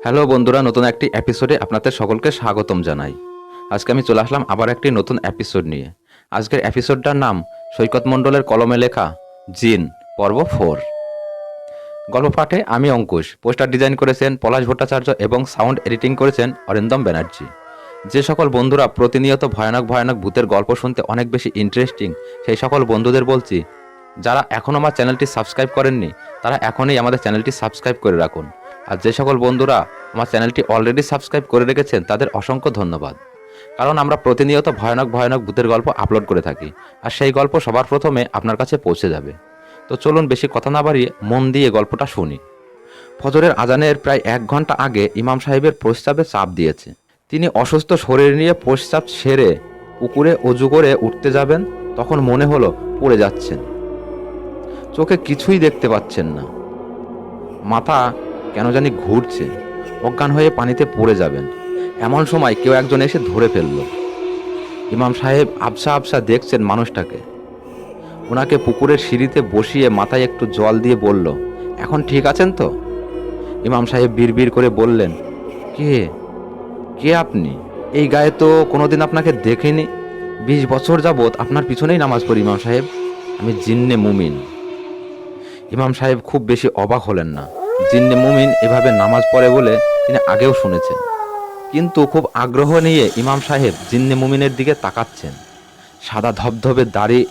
Hello বন্ধুরা, নতুন একটি এপিসোডে আপনাদের সকলকে স্বাগতম জানাই। আজকে আমি চলে আসলাম আবার একটি নতুন এপিসোড নিয়ে। আজকের এপিসোডটার নাম সৈকত মণ্ডলের কলমে লেখা জিন পর্ব 4। গল্প পাঠে আমি অঙ্কুশ, পোস্টার ডিজাইন করেছেন পলাশ ভট্টাচার্য এবং সাউন্ড এডিটিং করেছেন অরিন্দম ব্যানার্জি। যে সকল বন্ধুরা প্রতিনিয়ত ভয়ানক ভয়ানক ভূতের গল্প শুনতে অনেক বেশি ইন্টারেস্টিং, সেই সকল বন্ধুদের বলছি, যারা এখনও আমার চ্যানেলটি সাবস্ক্রাইব করেননি তারা এখনই আমাদের চ্যানেলটি সাবস্ক্রাইব করে রাখুন। আর যে সকল বন্ধুরা আমার চ্যানেলটি অলরেডি সাবস্ক্রাইব করে রেখেছেন তাদের অসংখ্য ধন্যবাদ। কারণ আমরা প্রতিনিয়ত ভয়ানক ভয়ানক ভূতের গল্প আপলোড করে থাকি, আর সেই গল্প সবার প্রথমে আপনার কাছে পৌঁছে যাবে। তো চলুন বেশি কথা না বাড়িয়ে মন দিয়ে গল্পটা শুনি। ফজরের আজানের প্রায় 1 ঘন্টা আগে ইমাম সাহেবের প্রস্রাবে চাপ দিয়েছে। তিনি অসুস্থ শরীর নিয়ে প্রস্রাব সেরে পুকুরে অজু করে উঠতে যাবেন, তখন মনে হলো পড়ে যাচ্ছেন। চোখে কিছুই দেখতে পাচ্ছেন না, মাথা কেন জানি ঘুরছে, অজ্ঞান হয়ে পানিতে পড়ে যাবেন। এমন সময় কেউ একজন এসে ধরে ফেলল। ইমাম সাহেব আবসা আবসা দেখছেন মানুষটাকে। ওনাকে পুকুরের সিঁড়িতে বসিয়ে মাথায় একটু জল দিয়ে বলল, এখন ঠিক আছেন তো? ইমাম সাহেব বিড়বিড় করে বললেন, কে কে আপনি? এই গায়ে তো কোনোদিন আপনাকে দেখিনি। 20 বছর যাবৎ আপনার পিছনেই নামাজ পড়ি ইমাম সাহেব। আমি জিন্নে মুমিন। ইমাম সাহেব খুব বেশি অবাক হলেন না। জিন্নে মুমিন এভাবে নামাজ পড়ে বলে তিনি আগেও শুনেছেন, কিন্তু খুব আগ্রহ নিয়ে ইমাম সাহেব জিন্নে মুমিনের দিকে তাকাচ্ছেন। সাদা ধবধবে দাড়ি,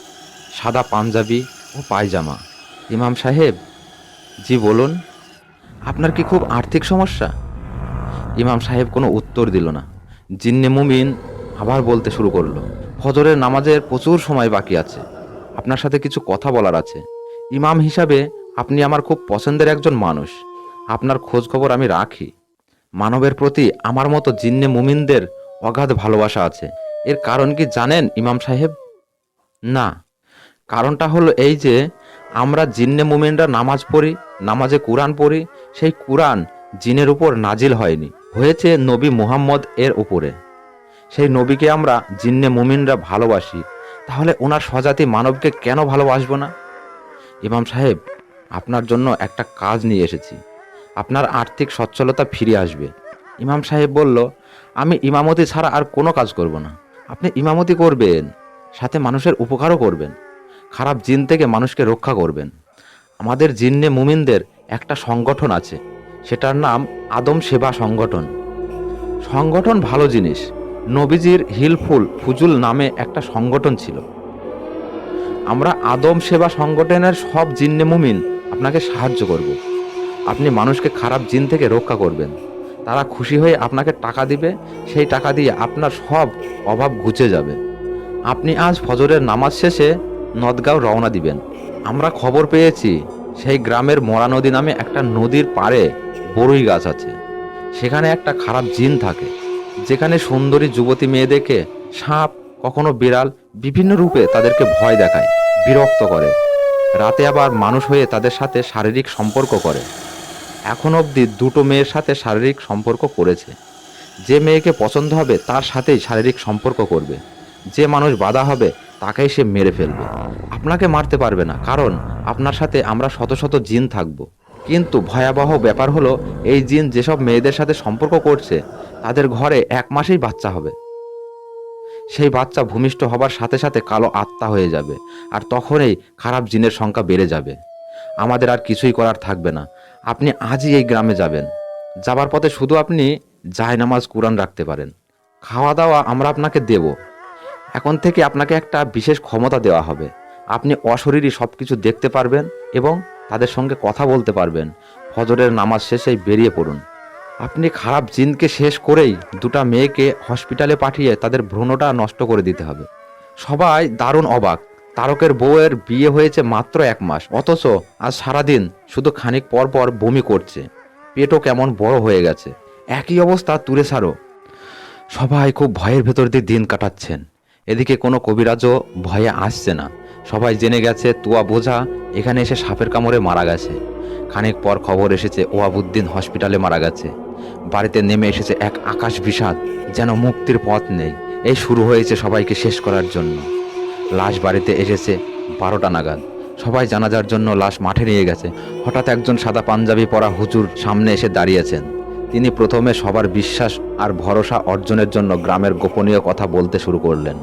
সাদা পাঞ্জাবি ও পায়জামা। ইমাম সাহেব, জি বলুন, আপনার কি খুব আর্থিক সমস্যা? ইমাম সাহেব কোনো উত্তর দিল না। জিন্নে মুমিন আবার বলতে শুরু করলো, ফজরের নামাজের প্রচুর সময় বাকি আছে, আপনার সাথে কিছু কথা বলার আছে। ইমাম হিসাবে আপনি আমার খুব পছন্দের একজন মানুষ, আপনার খোঁজ খবর আমি রাখি। মানবের প্রতি আমার মতো জিন্নে মুমিনদের অগাধ ভালোবাসা আছে। এর কারণ কি জানেন ইমাম সাহেব? না, কারণটা হলো এই যে আমরা জিন্নে মুমিনরা নামাজ পড়ি, নামাজে কুরআন পড়ি। সেই কুরআন জিনের উপর নাজিল হয়নি, হয়েছে নবী মুহাম্মদ এর উপরে। সেই নবীকে আমরা জিন্নে মুমিনরা ভালোবাসি, তাহলে ওনার স্বজাতি মানবকে কেন ভালোবাসবো না? ইমাম সাহেব, আপনার জন্য একটা কাজ নিয়ে এসেছি, আপনার আর্থিক সচ্ছলতা ফিরে আসবে। ইমাম সাহেব বলল, আমি ইমামতি ছাড়া আর কোনো কাজ করব না। আপনি ইমামতি করবেন, সাথে মানুষের উপকারও করবেন, খারাপ জিন থেকে মানুষকে রক্ষা করবেন। আমাদের জিন্নে মুমিনদের একটা সংগঠন আছে, সেটার নাম আদম সেবা সংগঠন। সংগঠন ভালো জিনিস। নবীজির হিলফুল ফুজুল নামে একটা সংগঠন ছিল। আমরা আদম সেবা সংগঠনের সব জিন্নে মুমিন আপনাকে সাহায্য করব। আপনি মানুষকে খারাপ জিন থেকে রক্ষা করবেন, তারা খুশি হয়ে আপনাকে টাকা দিবে, সেই টাকা দিয়ে আপনার সব অভাব ঘুচে যাবে। আপনি আজ ফজরের নামাজ শেষে নদগাঁও রওনা দিবেন। আমরা খবর পেয়েছি সেই গ্রামের মরা নদী নামে একটা নদীর পাড়ে বড়ই গাছ আছে। সেখানে একটা খারাপ জিন থাকে, যেখানে সুন্দরী যুবতী মেয়েদেরকে সাপ, কখনো বিড়াল, বিভিন্ন রূপে তাদেরকে ভয় দেখায়, বিরক্ত করে। রাতে আবার মানুষ হয়ে তাদের সাথে শারীরিক সম্পর্ক করে। এখন অবধি 2টো মেয়ের সাথে শারীরিক সম্পর্ক করেছে। যে মেয়েকে পছন্দ হবে তার সাথেই শারীরিক সম্পর্ক করবে, যে মানুষ বাধা হবে তাকেই সে মেরে ফেলবে। আপনাকে মারতে পারবে না, কারণ আপনার সাথে আমরা শত শত জিন থাকব। কিন্তু ভয়াবহ ব্যাপার হলো, এই জিন যেসব মেয়েদের সাথে সম্পর্ক করছে তাদের ঘরে 1 মাসেই বাচ্চা হবে। সেই বাচ্চা ভূমিষ্ঠ হবার সাথে সাথে কালো আত্মা হয়ে যাবে, আর তখনই খারাপ জিনের সংখ্যা বেড়ে যাবে। আমাদের আর কিছুই করার থাকবে না। আপনি আজই এই গ্রামে যাবেন। যাবার পথে শুধু আপনি জায়নামাজ কুরআন রাখতে পারেন। খাওয়া দাওয়া আমরা আপনাকে দেব। এখন থেকে আপনাকে একটা বিশেষ ক্ষমতা দেওয়া হবে। আপনি অশরীরী সব কিছু দেখতে পারবেন এবং তাদের সঙ্গে কথা বলতে পারবেন। ফজরের নামাজ শেষেই বেরিয়ে পড়ুন। আপনি খারাপ জিনকে শেষ করেই 2টা মেয়েকে হসপিটালে পাঠিয়ে তাদের ভ্রূণটা নষ্ট করে দিতে হবে। সবাই দারুণ অবাক। তারকের বউয়ের বিয়ে হয়েছে মাত্র 1 মাস, অথচ আজ সারাদিন শুধু খানিক পর পর বমি করছে, পেটও কেমন বড় হয়ে গেছে। একই অবস্থা তুরেসারও। সবাই খুব ভয়ের ভেতর দিয়ে দিন কাটাচ্ছেন। এদিকে কোনো কবিরাজও ভয়ে আসছে না। সবাই জেনে গেছে তুয়া বোঝা এখানে এসে সাপের কামড়ে মারা গেছে। খানিক পর খবর এসেছে ওয়াবুদ্দিন হসপিটালে মারা গেছে। বাড়িতে নেমে এসেছে এক আকাশ বিষাদ, যেন মুক্তির পথ নেই। এই শুরু হয়েছে সবাইকে শেষ করার জন্য। লাশ বাড়িতে এসেছে 12টা নাগাদ। সবাই জানাজার জন্য লাশ মাঠে নিয়ে গেছে। হঠাৎ একজন সাদা পাঞ্জাবি পরা হুজুর সামনে এসে দাঁড়িয়েছেন। তিনি প্রথমে সবার বিশ্বাস আর ভরসা অর্জনের জন্য গ্রামের গোপনীয় কথা বলতে শুরু করলেন।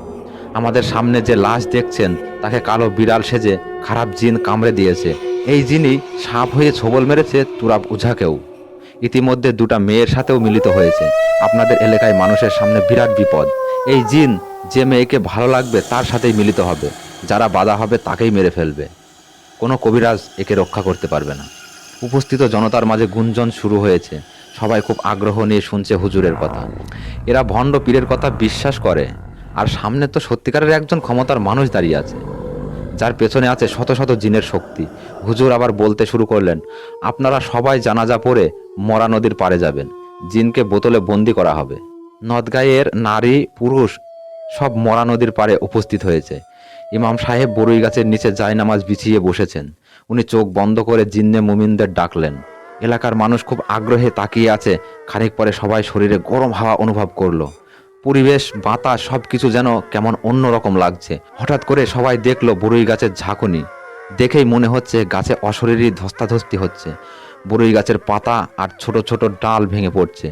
আমাদের সামনে যে লাশ দেখছেন তাকে কালো বিড়াল সেজে খারাপ জিন কামড়ে দিয়েছে। এই জিনই সাপ হয়ে ছোবল মেরেছে তুরাব উঝাকেও। ইতিমধ্যে দুটা মেয়ের সাথেও মিলিত হয়েছে। আপনাদের এলাকায় মানুষের সামনে বিরাট বিপদ। এই জিন যে মেয়েকে ভালো লাগবে তার সাথেই মিলিত হবে, যারা বাধা হবে তাকেই মেরে ফেলবে। কোনো কবিরাজ একে রক্ষা করতে পারবে না। উপস্থিত জনতার মাঝে গুঞ্জন শুরু হয়েছে। সবাই খুব আগ্রহ নিয়ে শুনছে হুজুরের কথা। এরা ভণ্ড পীরের কথা বিশ্বাস করে, আর সামনে তো সত্যিকারের একজন ক্ষমতার মানুষ দাঁড়িয়ে আছে, যার পেছনে আছে শত শত জিনের শক্তি। হুজুর আবার বলতে শুরু করলেন, আপনারা সবাই জানাজা পড়ে মরা নদীর পাড়ে যাবেন। জিনকে বোতলে বন্দি করা হবে। নদগাঁয়ের নারী পুরুষ সব মরা নদীর পাড়ে উপস্থিত হয়েছে। ইমাম সাহেব বরুই গাছের নিচে জায়নামাজ বিছিয়ে বসেছেন। উনি চোখ বন্ধ করে জিন্নে মুমিনদের ডাকলেন। এলাকার মানুষ খুব আগ্রহে তাকিয়ে আছে। খানিক পরে সবাই শরীরে গরম হাওয়া অনুভব করলো। পরিবেশ, বাতাস সবকিছু যেন কেমন অন্যরকম লাগছে। হঠাৎ করে সবাই দেখলো বরুই গাছের ঝাঁকুনি। দেখেই মনে হচ্ছে গাছে অশরীরী ধস্তাধস্তি হচ্ছে। বরুই গাছের পাতা আর ছোট ছোট ডাল ভেঙে পড়ছে।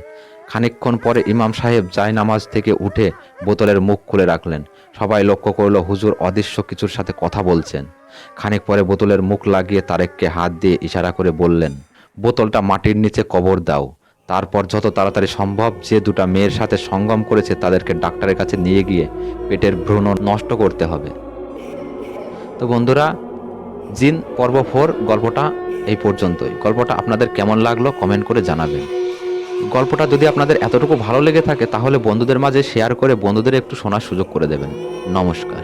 খানিকক্ষণ পরে ইমাম সাহেব জায়নামাজ থেকে উঠে বোতলের মুখ খুলে রাখলেন। সবাই লক্ষ্য করলো হুজুর অদৃশ্য কিছুর সাথে কথা বলছেন। খানিক পরে বোতলের মুখ লাগিয়ে তারেককে হাত দিয়ে ইশারা করে বললেন, বোতলটা মাটির নিচে কবর দাও। তারপর যত তাড়াতাড়ি সম্ভব যে দুটা মেয়ের সাথে সঙ্গম করেছে তাদেরকে ডাক্তারের কাছে নিয়ে গিয়ে পেটের ভ্রূণ নষ্ট করতে হবে। তো বন্ধুরা, জিন পর্ব 4 গল্পটা এই পর্যন্তই। গল্পটা আপনাদের কেমন লাগলো কমেন্ট করে জানাবেন। গল্পটা যদি আপনাদের এতটুকু ভালো লেগে থাকে তাহলে বন্ধুদের মাঝে শেয়ার করে বন্ধুদের একটু শোনার সুযোগ করে দেবেন। নমস্কার।